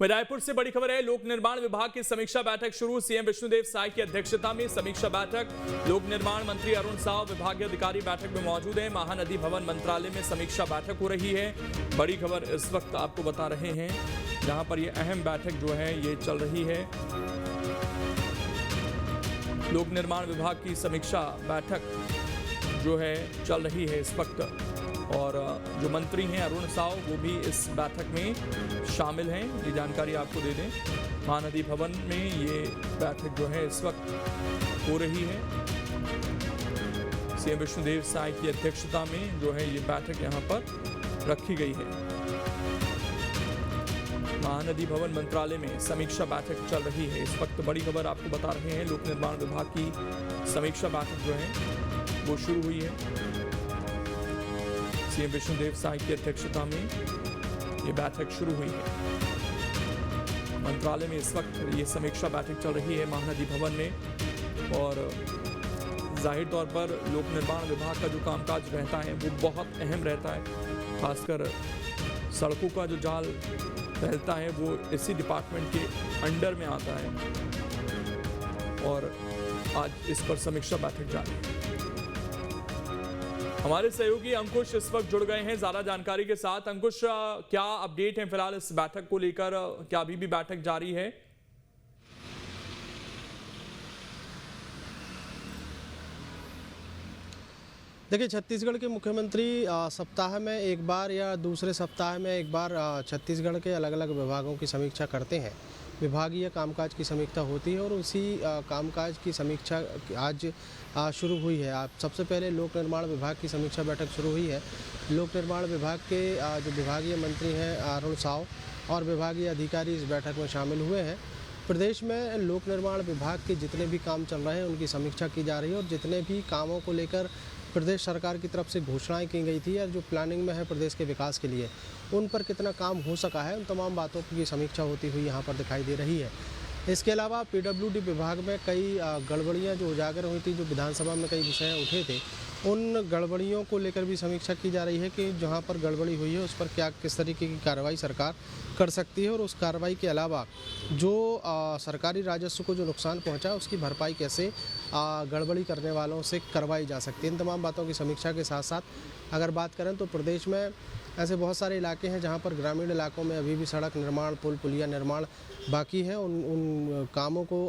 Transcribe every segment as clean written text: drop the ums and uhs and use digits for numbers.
रायपुर से बड़ी खबर है। लोक निर्माण विभाग की समीक्षा बैठक शुरू। सीएम विष्णुदेव साय की अध्यक्षता में समीक्षा बैठक। लोक निर्माण मंत्री अरुण साव विभागीय अधिकारी बैठक में मौजूद हैं। महानदी भवन मंत्रालय में समीक्षा बैठक हो रही है। बड़ी खबर इस वक्त आपको बता रहे हैं, जहां पर ये अहम बैठक जो है ये चल रही है। लोक निर्माण विभाग की समीक्षा बैठक जो है चल रही है इस वक्त, और जो मंत्री हैं अरुण साव वो भी इस बैठक में शामिल हैं। ये जानकारी आपको दे दें, महानदी भवन में ये बैठक जो है इस वक्त हो रही है। सीएम विष्णुदेव साय की अध्यक्षता में जो है ये बैठक यहाँ पर रखी गई है। महानदी भवन मंत्रालय में समीक्षा बैठक चल रही है इस वक्त। बड़ी खबर आपको बता रहे हैं, लोक निर्माण विभाग की समीक्षा बैठक जो है वो शुरू हुई है। सीएम विष्णुदेव साय की अध्यक्षता में ये बैठक शुरू हुई है। मंत्रालय में इस वक्त ये समीक्षा बैठक चल रही है महानदी भवन में, और जाहिर तौर पर लोक निर्माण विभाग का जो कामकाज रहता है वो बहुत अहम रहता है। खासकर सड़कों का जो जाल फैलता है वो इसी डिपार्टमेंट के अंडर में आता है, और आज इस पर समीक्षा बैठक जारी है। हमारे सहयोगी अंकुश इस वक्त जुड़ गए हैं ज्यादा जानकारी के साथ। अंकुश, क्या अपडेट है फिलहाल इस बैठक को लेकर? क्या अभी भी बैठक जारी है? देखिए, छत्तीसगढ़ के मुख्यमंत्री सप्ताह में एक बार या दूसरे सप्ताह में एक बार छत्तीसगढ़ के अलग अलग विभागों की समीक्षा करते हैं। विभागीय कामकाज की समीक्षा होती है, और उसी कामकाज की समीक्षा आज शुरू हुई है। आप सबसे पहले लोक निर्माण विभाग की समीक्षा बैठक शुरू हुई है। लोक निर्माण विभाग के जो विभागीय मंत्री हैं अरुण साव और विभागीय अधिकारी इस बैठक में शामिल हुए हैं। प्रदेश में लोक निर्माण विभाग के जितने भी काम चल रहे हैं उनकी समीक्षा की जा रही है, और जितने भी कामों को लेकर प्रदेश सरकार की तरफ से घोषणाएं की गई थी या जो प्लानिंग में है प्रदेश के विकास के लिए, उन पर कितना काम हो सका है, उन तमाम बातों की समीक्षा होती हुई यहाँ पर दिखाई दे रही है। इसके अलावा पीडब्ल्यूडी विभाग में कई गड़बड़ियाँ जो उजागर हुई थी, जो विधानसभा में कई विषय उठे थे, उन गड़बड़ियों को लेकर भी समीक्षा की जा रही है कि जहाँ पर गड़बड़ी हुई है उस पर क्या किस तरीके की कार्रवाई सरकार कर सकती है, और उस कार्रवाई के अलावा जो सरकारी राजस्व को जो नुकसान पहुँचा उसकी भरपाई कैसे गड़बड़ी करने वालों से करवाई जा सकती है। इन तमाम बातों की समीक्षा के साथ साथ अगर बात करें तो प्रदेश में ऐसे बहुत सारे इलाके हैं जहाँ पर ग्रामीण इलाकों में अभी भी सड़क निर्माण, पुल पुलिया निर्माण बाकी है। उन कामों को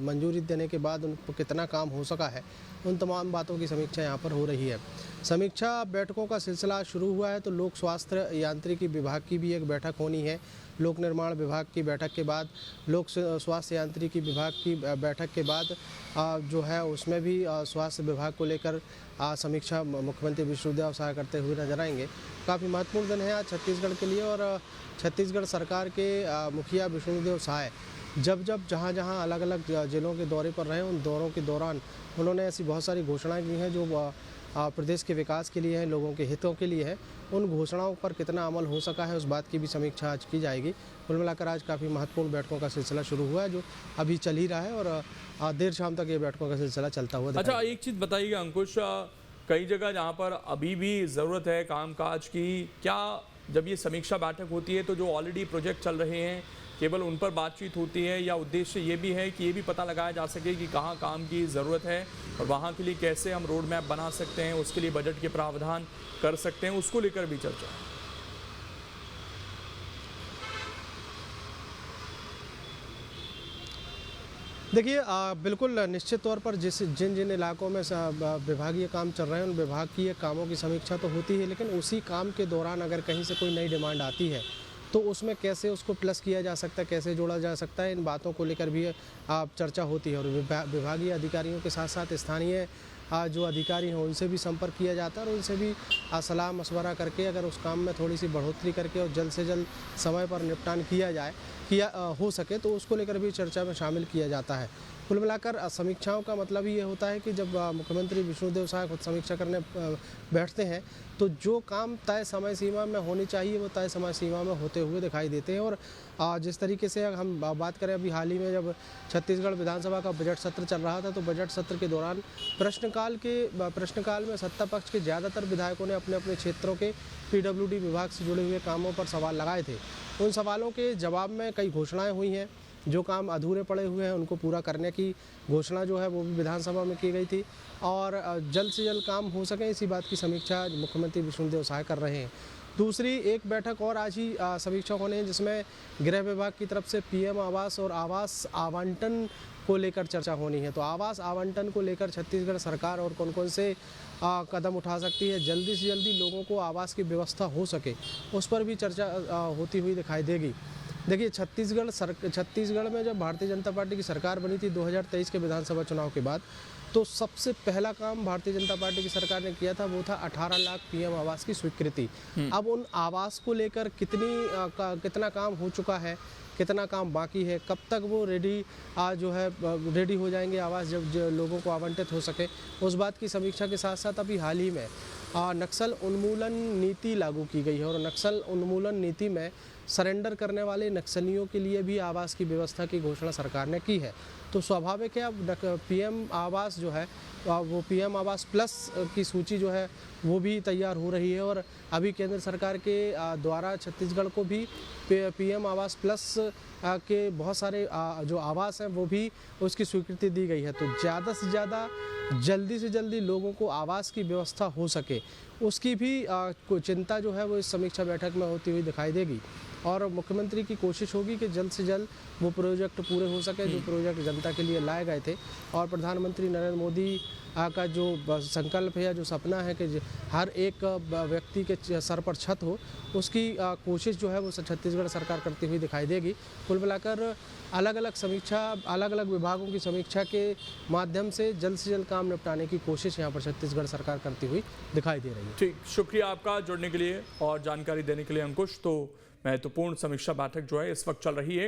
मंजूरी देने के बाद उन पर कितना काम हो सका है, उन तमाम बातों की समीक्षा यहाँ पर हो रही है। समीक्षा बैठकों का सिलसिला शुरू हुआ है तो लोक स्वास्थ्य यांत्रिकी विभाग की भी एक बैठक होनी है। लोक निर्माण विभाग की बैठक के बाद लोक स्वास्थ्य यांत्रिकी विभाग की बैठक के बाद जो है उसमें भी स्वास्थ्य विभाग को लेकर समीक्षा मुख्यमंत्री विष्णुदेव साय करते हुए नजर आएंगे। काफ़ी महत्वपूर्ण दिन है आज छत्तीसगढ़ के लिए, और छत्तीसगढ़ सरकार के मुखिया विष्णुदेव साय जब जहाँ अलग अलग जिलों के दौरे पर रहे, उन दौरों के दौरान उन्होंने ऐसी बहुत सारी घोषणाएं की हैं जो प्रदेश के विकास के लिए है, लोगों के हितों के लिए है। उन घोषणाओं पर कितना अमल हो सका है उस बात की भी समीक्षा आज की जाएगी। कुल मिलाकर आज काफ़ी महत्वपूर्ण बैठकों का सिलसिला शुरू हुआ है जो अभी चल ही रहा है, और देर शाम तक ये बैठकों का सिलसिला चलता हुआ। अच्छा, एक चीज़ बताइएगा अंकुश, कई जगह जहाँ पर अभी भी ज़रूरत है कामकाज की, क्या जब ये समीक्षा बैठक होती है तो जो ऑलरेडी प्रोजेक्ट चल रहे हैं केवल उन पर बातचीत होती है, या उद्देश्य ये भी है कि ये भी पता लगाया जा सके कि कहाँ काम की ज़रूरत है और वहाँ के लिए कैसे हम रोड मैप बना सकते हैं, उसके लिए बजट के प्रावधान कर सकते हैं, उसको लेकर भी चर्चा है? देखिए, बिल्कुल निश्चित तौर पर जिन इलाकों में विभागीय काम चल रहे हैं उन विभागीय कामों की समीक्षा तो होती है, लेकिन उसी काम के दौरान अगर कहीं से कोई नई डिमांड आती है तो उसमें कैसे उसको प्लस किया जा सकता है, कैसे जोड़ा जा सकता है, इन बातों को लेकर भी चर्चा होती है। और विभागीय अधिकारियों के साथ साथ स्थानीय जो अधिकारी हैं उनसे भी संपर्क किया जाता है, और उनसे भी सलाह मशवरा करके अगर उस काम में थोड़ी सी बढ़ोतरी करके और जल्द से जल्द समय पर निपटान किया हो सके तो उसको लेकर भी चर्चा में शामिल किया जाता है। कुल मिलाकर समीक्षाओं का मतलब ये होता है कि जब मुख्यमंत्री विष्णुदेव साय खुद समीक्षा करने बैठते हैं तो जो काम तय समय सीमा में होनी चाहिए वो तय समय सीमा में होते हुए दिखाई देते हैं। और जिस तरीके से हम बात करें, अभी हाल ही में जब छत्तीसगढ़ विधानसभा का बजट सत्र चल रहा था तो बजट सत्र के दौरान प्रश्नकाल में सत्ता पक्ष के ज़्यादातर विधायकों ने अपने अपने क्षेत्रों के पीडब्ल्यूडी विभाग से जुड़े हुए कामों पर सवाल लगाए थे। उन सवालों के जवाब में कई घोषणाएं हुई हैं। जो काम अधूरे पड़े हुए हैं उनको पूरा करने की घोषणा जो है वो भी विधानसभा में की गई थी और जल्द से जल्द काम हो सके इसी बात की समीक्षा मुख्यमंत्री विष्णुदेव साय कर रहे हैं। दूसरी एक बैठक और आज ही समीक्षा होने हैं जिसमें गृह विभाग की तरफ से पीएम आवास और आवास आवंटन को लेकर चर्चा होनी है। तो आवास आवंटन को लेकर छत्तीसगढ़ सरकार और कौन कौन से कदम उठा सकती है, जल्दी से जल्दी लोगों को आवास की व्यवस्था हो सके, उस पर भी चर्चा होती हुई दिखाई देगी। देखिए छत्तीसगढ़ में जब भारतीय जनता पार्टी की सरकार बनी थी 2023 के विधानसभा चुनाव के बाद, तो सबसे पहला काम भारतीय जनता पार्टी की सरकार ने किया था वो था 18 लाख पीएम आवास की स्वीकृति। अब उन आवास को लेकर कितना काम हो चुका है, कितना काम बाकी है, कब तक वो रेडी हो जाएंगे आवास जब लोगों को आवंटित हो सके, उस बात की समीक्षा के साथ साथ अभी हाल ही में नक्सल उन्मूलन नीति लागू की गई है और नक्सल उन्मूलन नीति में सरेंडर करने वाले नक्सलियों के लिए भी आवास की व्यवस्था की घोषणा सरकार ने की है। तो स्वाभाविक है अब पीएम आवास जो है वो पीएम आवास प्लस की सूची जो है वो भी तैयार हो रही है और अभी केंद्र सरकार के द्वारा छत्तीसगढ़ को भी पीएम आवास प्लस के बहुत सारे जो आवास हैं वो भी उसकी स्वीकृति दी गई है। तो ज़्यादा से ज़्यादा जल्दी से जल्दी लोगों को आवास की व्यवस्था हो सके उसकी भी चिंता जो है वो इस समीक्षा बैठक में होती हुई दिखाई देगी और मुख्यमंत्री की कोशिश होगी कि जल्द से जल्द वो प्रोजेक्ट पूरे हो सके जो प्रोजेक्ट जनता के लिए लाए गए थे। और प्रधानमंत्री नरेंद्र मोदी का जो संकल्प है या जो सपना है कि हर एक व्यक्ति के सर पर छत हो, उसकी कोशिश जो है वो छत्तीसगढ़ सरकार करती हुई दिखाई देगी। कुल मिलाकर अलग अलग विभागों की समीक्षा के माध्यम से जल्द काम निपटाने की कोशिश यहाँ पर छत्तीसगढ़ सरकार करती हुई दिखाई दे रही है। ठीक, शुक्रिया आपका जुड़ने के लिए और जानकारी देने के लिए अंकुश। तो महत्वपूर्ण समीक्षा बैठक जो है इस वक्त चल रही है।